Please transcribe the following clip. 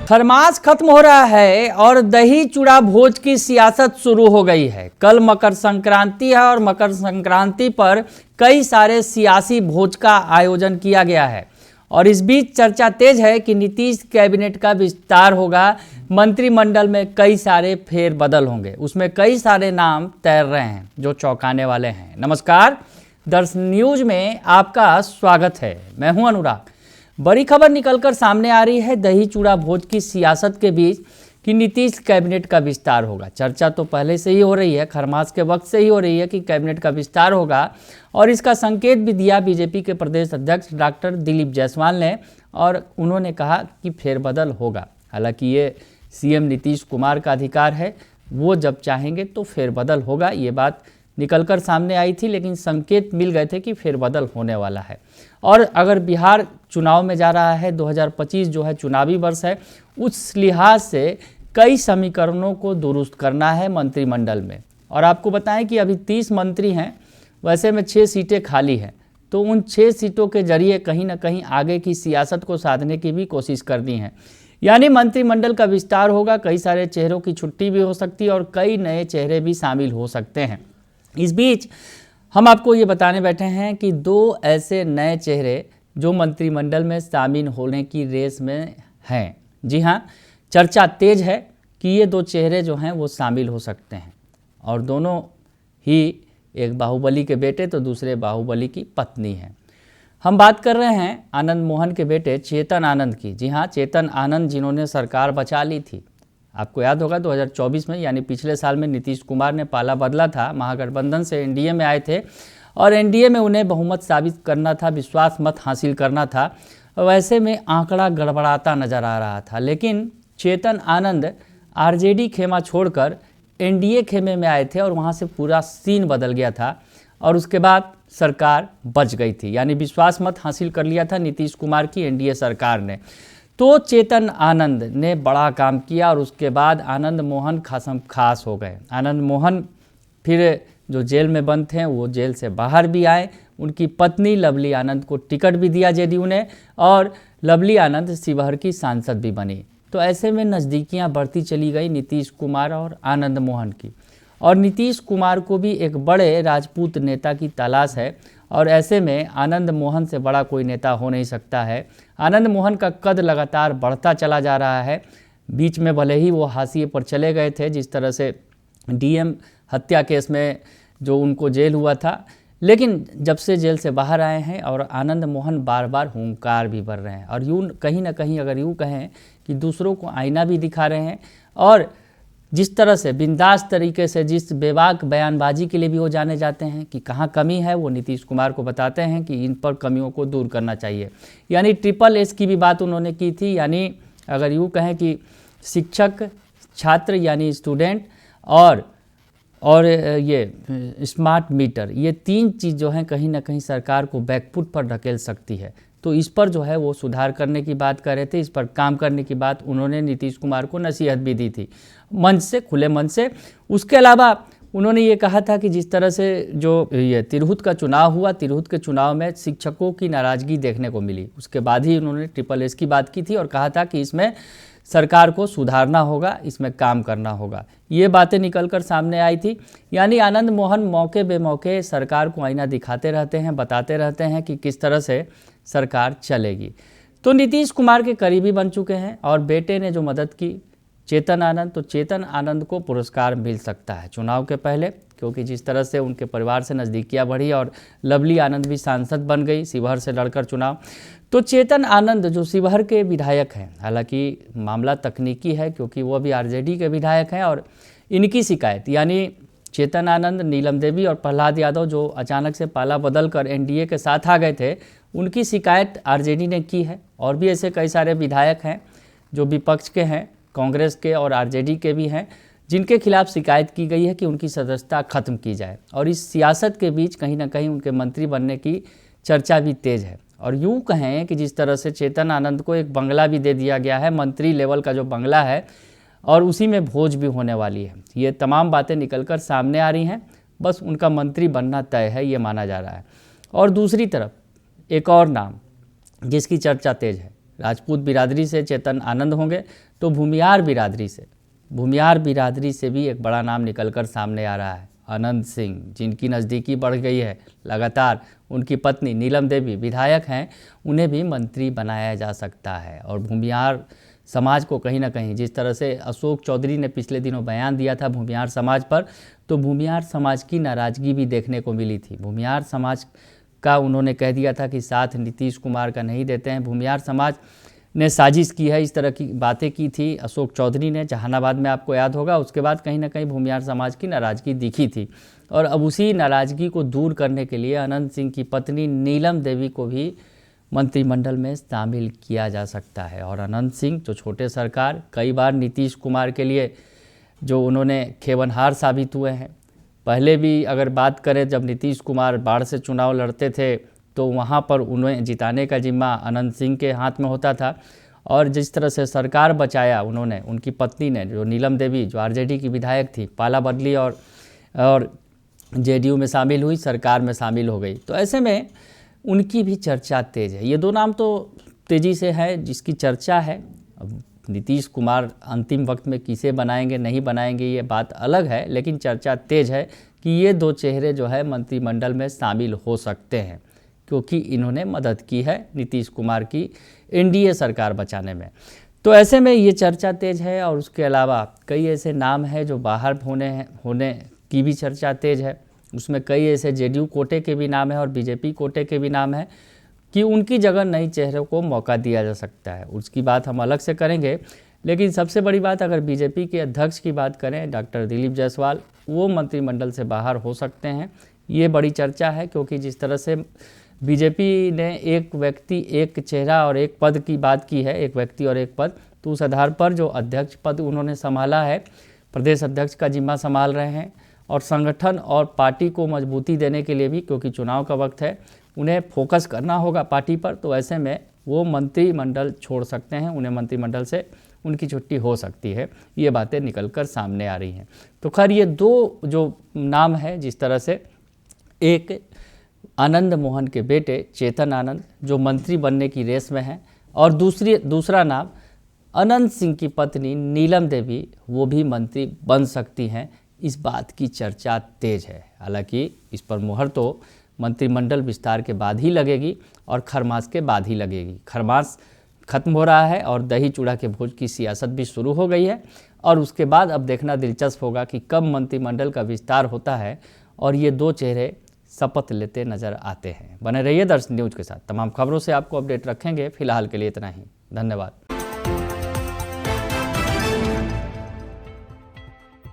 खरमास खत्म हो रहा है और दही चूड़ा भोज की सियासत शुरू हो गई है। कल मकर संक्रांति है और मकर संक्रांति पर कई सारे सियासी भोज का आयोजन किया गया है और इस बीच चर्चा तेज है कि नीतीश कैबिनेट का विस्तार होगा। मंत्रिमंडल में कई सारे फेरबदल होंगे, उसमें कई सारे नाम तैर रहे हैं जो चौंकाने वाले हैं। नमस्कार, दर्शन न्यूज में आपका स्वागत है। मैं हूं अनुराग। बड़ी खबर निकलकर सामने आ रही है दही चूड़ा भोज की सियासत के बीच कि नीतीश कैबिनेट का विस्तार होगा। चर्चा तो पहले से ही हो रही है, खरमास के वक्त से ही हो रही है कि कैबिनेट का विस्तार होगा और इसका संकेत भी दिया बीजेपी के प्रदेश अध्यक्ष डॉक्टर दिलीप जायसवाल ने और उन्होंने कहा कि फेरबदल होगा। हालांकि ये सीएम नीतीश कुमार का अधिकार है, वो जब चाहेंगे तो फेरबदल होगा। ये बात निकलकर सामने आई थी, लेकिन संकेत मिल गए थे कि फेरबदल होने वाला है। और अगर बिहार चुनाव में जा रहा है, 2025 जो है चुनावी वर्ष है, उस लिहाज से कई समीकरणों को दुरुस्त करना है मंत्रिमंडल में। और आपको बताएं कि अभी 30 मंत्री हैं, वैसे में 6 सीटें खाली हैं, तो उन 6 सीटों के जरिए कहीं ना कहीं आगे की सियासत को साधने की भी कोशिश करनी है। यानी मंत्रिमंडल का विस्तार होगा, कई सारे चेहरों की छुट्टी भी हो सकती है और कई नए चेहरे भी शामिल हो सकते हैं। इस बीच हम आपको ये बताने बैठे हैं कि 2 ऐसे नए चेहरे जो मंत्रिमंडल में शामिल होने की रेस में हैं। जी हाँ, चर्चा तेज है कि ये 2 चेहरे जो हैं वो शामिल हो सकते हैं और दोनों ही एक बाहुबली के बेटे तो दूसरे बाहुबली की पत्नी हैं। हम बात कर रहे हैं आनंद मोहन के बेटे चेतन आनंद की। जी हाँ, चेतन आनंद जिन्होंने सरकार बचा ली थी। आपको याद होगा 2024 में यानी पिछले साल में नीतीश कुमार ने पाला बदला था, महागठबंधन से एनडीए में आए थे और एनडीए में उन्हें बहुमत साबित करना था, विश्वास मत हासिल करना था। वैसे में आंकड़ा गड़बड़ाता नजर आ रहा था, लेकिन चेतन आनंद आरजेडी खेमा छोड़कर एनडीए खेमे में आए थे और वहाँ से पूरा सीन बदल गया था और उसके बाद सरकार बच गई थी, यानी विश्वास मत हासिल कर लिया था नीतीश कुमार की एनडीए सरकार ने। तो चेतन आनंद ने बड़ा काम किया और उसके बाद आनंद मोहन खासम खास हो गए। आनंद मोहन फिर जो जेल में बंद थे वो जेल से बाहर भी आए। उनकी पत्नी लवली आनंद को टिकट भी दिया जेडीयू ने और लवली आनंद शिवहर की सांसद भी बनी। तो ऐसे में नज़दीकियां बढ़ती चली गई नीतीश कुमार और आनंद मोहन की। और नीतीश कुमार को भी एक बड़े राजपूत नेता की तलाश है और ऐसे में आनंद मोहन से बड़ा कोई नेता हो नहीं सकता है। आनंद मोहन का कद लगातार बढ़ता चला जा रहा है। बीच में भले ही वो हाशिए पर चले गए थे, जिस तरह से डीएम हत्या केस में जो उनको जेल हुआ था, लेकिन जब से जेल से बाहर आए हैं और आनंद मोहन बार बार हुंकार भी भर रहे हैं और यूँ कहीं ना कहीं अगर यूँ कहें कि दूसरों को आईना भी दिखा रहे हैं और जिस तरह से बिंदास तरीके से जिस बेबाक बयानबाजी के लिए भी वो जाने जाते हैं कि कहाँ कमी है, वो नीतीश कुमार को बताते हैं कि इन पर कमियों को दूर करना चाहिए। यानी ट्रिपल एस की भी बात उन्होंने की थी, यानी अगर यूँ कहें कि शिक्षक, छात्र यानी स्टूडेंट और ये स्मार्ट मीटर, ये 3 चीज़ जो हैं कहीं ना कहीं सरकार को बैकफुट पर ढकेल सकती है। तो इस पर जो है वो सुधार करने की बात कर रहे थे, इस पर काम करने की बात उन्होंने नीतीश कुमार को नसीहत भी दी थी मंच से, खुले मंच से। उसके अलावा उन्होंने ये कहा था कि जिस तरह से जो ये तिरहुत का चुनाव हुआ, तिरहुत के चुनाव में शिक्षकों की नाराज़गी देखने को मिली, उसके बाद ही उन्होंने ट्रिपल एस की बात की थी और कहा था कि इसमें सरकार को सुधारना होगा, इसमें काम करना होगा। ये बातें निकलकर सामने आई थी। यानी आनंद मोहन मौके बेमौके सरकार को आईना दिखाते रहते हैं, बताते रहते हैं कि किस तरह से सरकार चलेगी। तो नीतीश कुमार के करीबी बन चुके हैं और बेटे ने जो मदद की चेतन आनंद, तो चेतन आनंद को पुरस्कार मिल सकता है चुनाव के पहले, क्योंकि जिस तरह से उनके परिवार से नज़दीकियाँ बढ़ी और लवली आनंद भी सांसद बन गई शिवहर से लड़कर चुनाव। तो चेतन आनंद जो शिवहर के विधायक हैं, हालांकि मामला तकनीकी है क्योंकि वो भी आरजेडी के विधायक हैं और इनकी शिकायत, यानी चेतन आनंद, नीलम देवी और प्रहलाद यादव जो अचानक से पाला बदल कर एनडीए के साथ आ गए थे, उनकी शिकायत आरजेडी ने की है। और भी ऐसे कई सारे विधायक हैं जो विपक्ष के हैं, कांग्रेस के और आरजेडी के भी हैं, जिनके खिलाफ शिकायत की गई है कि उनकी सदस्यता खत्म की जाए। और इस सियासत के बीच कहीं ना कहीं उनके मंत्री बनने की चर्चा भी तेज है। और यूँ कहें कि जिस तरह से चेतन आनंद को एक बंगला भी दे दिया गया है, मंत्री लेवल का जो बंगला है, और उसी में भोज भी होने वाली है। ये तमाम बातें निकलकर सामने आ रही हैं, बस उनका मंत्री बनना तय है ये माना जा रहा है। और दूसरी तरफ एक और नाम जिसकी चर्चा तेज है, राजपूत बिरादरी से चेतन आनंद होंगे, तो भूमिहार बिरादरी से भी एक बड़ा नाम निकलकर सामने आ रहा है, अनंत सिंह, जिनकी नज़दीकी बढ़ गई है लगातार। उनकी पत्नी नीलम देवी विधायक हैं, उन्हें भी मंत्री बनाया जा सकता है। और भूमिहार समाज को कहीं ना कहीं, जिस तरह से अशोक चौधरी ने पिछले दिनों बयान दिया था भूमिहार समाज पर, तो भूमिहार समाज की नाराज़गी भी देखने को मिली थी। भूमिहार समाज का उन्होंने कह दिया था कि साथ नीतीश कुमार का नहीं देते हैं। भूमिहार समाज ने साजिश की है, इस तरह की बातें की थी अशोक चौधरी ने जहानाबाद में, आपको याद होगा। उसके बाद कहीं ना कहीं भूमिहार समाज की नाराज़गी दिखी थी, और अब उसी नाराज़गी को दूर करने के लिए अनंत सिंह की पत्नी नीलम देवी को भी मंत्रिमंडल में शामिल किया जा सकता है। और अनंत सिंह जो छोटे सरकार, कई बार नीतीश कुमार के लिए जो उन्होंने खेवनहार साबित हुए हैं। पहले भी अगर बात करें, जब नीतीश कुमार बाढ़ से चुनाव लड़ते थे तो वहाँ पर उन्हें जिताने का जिम्मा अनंत सिंह के हाथ में होता था, और जिस तरह से सरकार बचाया उन्होंने, उनकी पत्नी ने, जो नीलम देवी, जो आरजेडी की विधायक थी, पाला बदली और जेडीयू में शामिल हुई, सरकार में शामिल हो गई। तो ऐसे में उनकी भी चर्चा तेज है। ये दो नाम तो तेज़ी से है जिसकी चर्चा है। अब नीतीश कुमार अंतिम वक्त में किसे बनाएंगे नहीं बनाएंगे ये बात अलग है, लेकिन चर्चा तेज है कि ये दो चेहरे जो है मंत्रिमंडल में शामिल हो सकते हैं, क्योंकि इन्होंने मदद की है नीतीश कुमार की एनडीए सरकार बचाने में। तो ऐसे में ये चर्चा तेज है। और उसके अलावा कई ऐसे नाम हैं जो बाहर होने की भी चर्चा तेज है। उसमें कई ऐसे जेडीयू कोटे के भी नाम हैं और बीजेपी कोटे के भी नाम हैं कि उनकी जगह नई चेहरों को मौका दिया जा सकता है। उसकी बात हम अलग से करेंगे। लेकिन सबसे बड़ी बात, अगर बीजेपी के अध्यक्ष की बात करें, डॉक्टर दिलीप जायसवाल, वो मंत्रिमंडल से बाहर हो सकते हैं। ये बड़ी चर्चा है, क्योंकि जिस तरह से बीजेपी ने एक व्यक्ति एक चेहरा और एक पद की बात की है, एक व्यक्ति और एक पद, तो उस आधार पर जो अध्यक्ष पद उन्होंने संभाला है, प्रदेश अध्यक्ष का जिम्मा संभाल रहे हैं, और संगठन और पार्टी को मजबूती देने के लिए भी, क्योंकि चुनाव का वक्त है, उन्हें फोकस करना होगा पार्टी पर। तो ऐसे में वो मंत्रिमंडल छोड़ सकते हैं, उन्हें मंत्रिमंडल से उनकी छुट्टी हो सकती है। ये बातें निकलकर सामने आ रही हैं। तो खैर ये दो जो नाम है, जिस तरह से एक आनंद मोहन के बेटे चेतन आनंद जो मंत्री बनने की रेस में हैं, और दूसरा नाम अनंत सिंह की पत्नी नीलम देवी, वो भी मंत्री बन सकती हैं। इस बात की चर्चा तेज है। हालांकि इस पर मुहर तो मंत्रिमंडल विस्तार के बाद ही लगेगी और खरमास के बाद ही लगेगी। खरमास खत्म हो रहा है और दही चूड़ा के भोज की सियासत भी शुरू हो गई है, और उसके बाद अब देखना दिलचस्प होगा कि कब मंत्रिमंडल का विस्तार होता है और ये दो चेहरे शपथ लेते नजर आते हैं। बने रहिए दर्शन न्यूज के साथ, तमाम खबरों से आपको अपडेट रखेंगे। फिलहाल के लिए इतना ही, धन्यवाद।